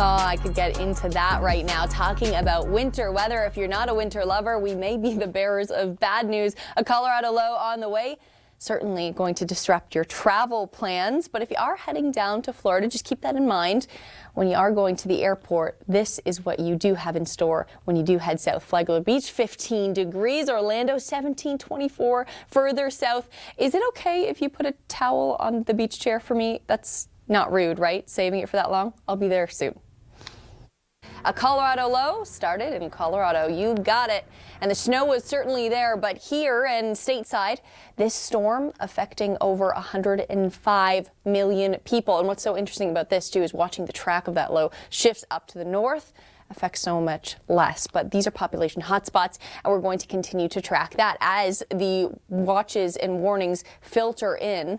Oh, I could get into that right now, talking about winter weather. If you're not a winter lover, we may be the bearers of bad news. A Colorado low on the way. Certainly going to disrupt your travel plans. But if you are heading down to Florida, just keep that in mind. When you are going to the airport, this is what you do have in store when you do head south. Flagler Beach, 15 degrees. Orlando, 17, 24. Further south. Is it okay if you put a towel on the beach chair for me? That's not rude, right? Saving it for that long? I'll be there soon. A Colorado low started in Colorado. You got it. And the snow was certainly there, but here and stateside, this storm affecting over 105 million people. And what's so interesting about this, too, is watching the track of that low shifts up to the north affects so much less. But these are population hotspots, and we're going to continue to track that as the watches and warnings filter in.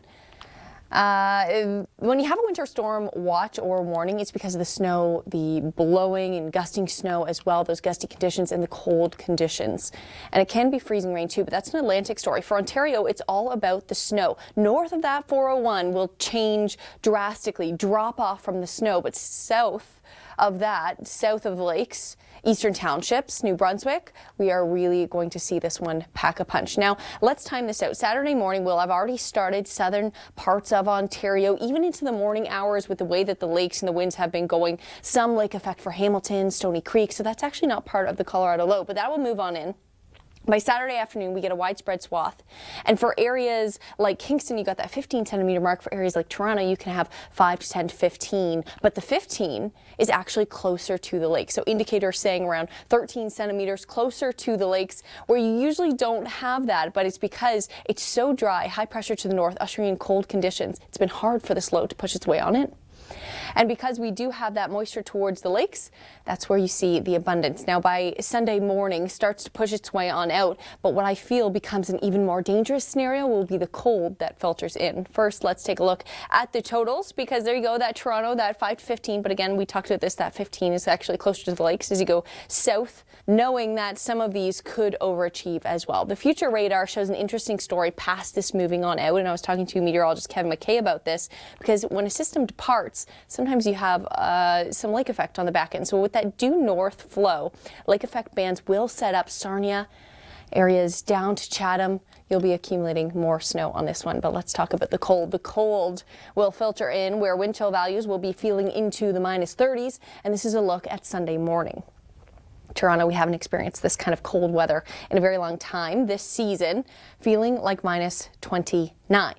When you have a winter storm watch or warning, it's because of the snow, the blowing and gusting snow as well, those gusty conditions and the cold conditions. And it can be freezing rain too, but that's an Atlantic story. For Ontario, it's all about the snow. North of that 401 will change drastically, drop off from the snow, but south of that, south of the lakes, eastern townships, New Brunswick, we are really going to see this one pack a punch. Now, let's time this out. Saturday morning will have already started southern parts of Ontario, even into the morning hours with the way that the lakes and the winds have been going. Some lake effect for Hamilton, Stony Creek, so that's actually not part of the Colorado low, but that will move on in. By Saturday afternoon, we get a widespread swath. And for areas like Kingston, you got that 15 centimeter mark. For areas like Toronto, you can have 5 to 10 to 15. But the 15 is actually closer to the lake. So indicators saying around 13 centimeters closer to the lakes, where you usually don't have that. But it's because it's so dry, high pressure to the north, ushering in cold conditions. It's been hard for this low to push its way on it. And because we do have that moisture towards the lakes, that's where you see the abundance. Now, by Sunday morning, starts to push its way on out. But what I feel becomes an even more dangerous scenario will be the cold that filters in. First, let's take a look at the totals, because there you go, that Toronto, that 5 to 15. But again, we talked about this, that 15 is actually closer to the lakes as you go south, knowing that some of these could overachieve as well. The future radar shows an interesting story past this moving on out. And I was talking to meteorologist Kevin McKay about this, because when a system departs, sometimes you have some lake effect on the back end. So with that due north flow, lake effect bands will set up Sarnia, areas down to Chatham. You'll be accumulating more snow on this one. But let's talk about the cold. The cold will filter in, where wind chill values will be feeling into the minus 30s. And this is a look at Sunday morning. Toronto, we haven't experienced this kind of cold weather in a very long time this season, feeling like minus 29.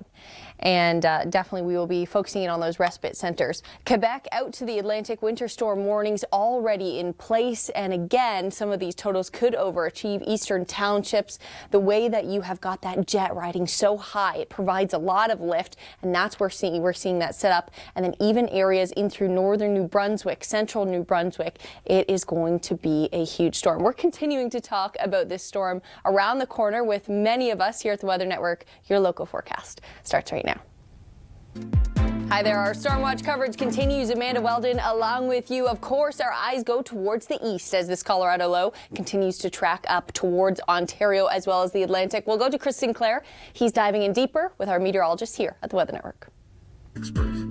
And definitely we will be focusing in on those respite centers. Quebec out to the Atlantic, winter storm warnings already in place. And again, some of these totals could overachieve eastern townships. The way that you have got that jet riding so high, it provides a lot of lift. And that's where we're seeing that set up. And then even areas in through northern New Brunswick, central New Brunswick, it is going to be a huge storm. We're continuing to talk about this storm around the corner with many of us here at the Weather Network. Your local forecast starts right now. Hi there, our Storm Watch coverage continues. Amanda Weldon along with you. Of course, our eyes go towards the east as this Colorado low continues to track up towards Ontario as well as the Atlantic. We'll go to Chris Sinclair. He's diving in deeper with our meteorologist here at the Weather Network.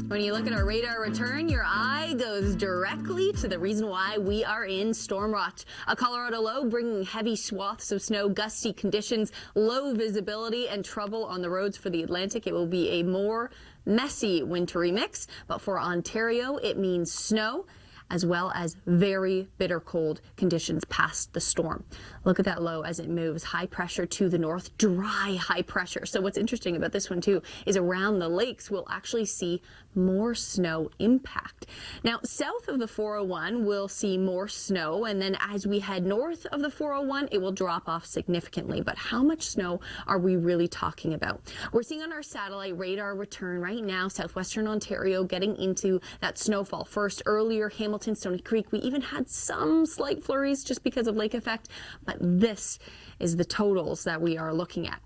When you look at our radar return, your eye goes directly to the reason why we are in storm watch. A Colorado low bringing heavy swaths of snow, gusty conditions, low visibility, and trouble on the roads for the Atlantic. It will be a more messy wintry mix, but for Ontario, it means snow as well as very bitter cold conditions past the storm. Look at that low as it moves. High pressure to the north, dry high pressure. So what's interesting about this one too is around the lakes, we'll actually see more snow impact. Now, south of the 401, we'll see more snow. And then as we head north of the 401, it will drop off significantly. But how much snow are we really talking about? We're seeing on our satellite radar return right now, southwestern Ontario getting into that snowfall. First, earlier, Hamilton, Stony Creek, we even had some slight flurries just because of lake effect. But this is the totals that we are looking at.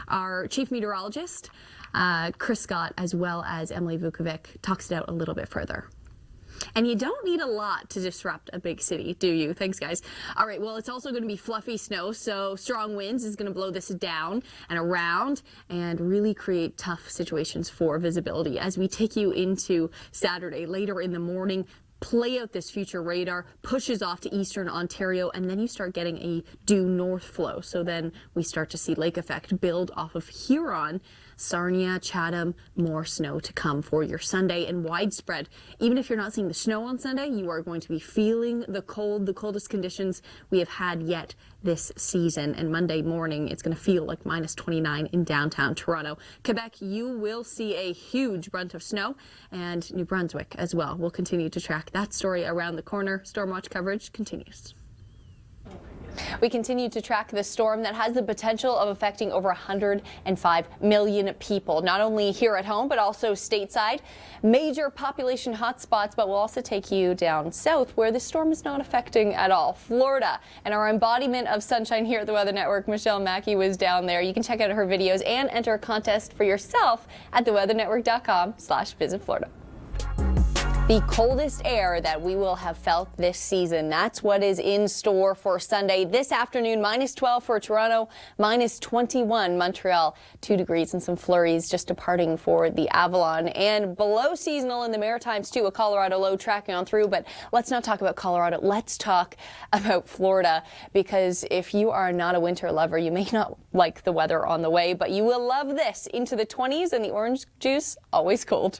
Our chief meteorologist, Chris Scott, as well as Emily Vukovic, talks it out a little bit further. And you don't need a lot to disrupt a big city, do you? Thanks, guys. All right, well, it's also going to be fluffy snow, so strong winds is going to blow this down and around and really create tough situations for visibility. As we take you into Saturday, later in the morning, play out this future radar, pushes off to eastern Ontario, and then you start getting a due north flow. So then we start to see lake effect build off of Huron, Sarnia, Chatham, more snow to come for your Sunday and widespread. Even if you're not seeing the snow on Sunday, you are going to be feeling the cold, the coldest conditions we have had yet this season. And Monday morning, it's going to feel like minus 29 in downtown Toronto. Quebec, you will see a huge brunt of snow, and New Brunswick as well. We'll continue to track that story around the corner. Stormwatch coverage continues. We continue to track the storm that has the potential of affecting over 105 million people, not only here at home, but also stateside. Major population hotspots, but we'll also take you down south where the storm is not affecting at all. Florida, and our embodiment of sunshine here at the Weather Network, Michelle Mackey, was down there. You can check out her videos and enter a contest for yourself at theweathernetwork.com/visitflorida. The coldest air that we will have felt this season. That's what is in store for Sunday. This afternoon, minus 12 for Toronto, minus 21 Montreal, 2 degrees and some flurries just departing for the Avalon. And below seasonal in the Maritimes too, a Colorado low tracking on through. But let's not talk about Colorado. Let's talk about Florida, because if you are not a winter lover, you may not like the weather on the way, but you will love this. Into the 20s and the orange juice, always cold.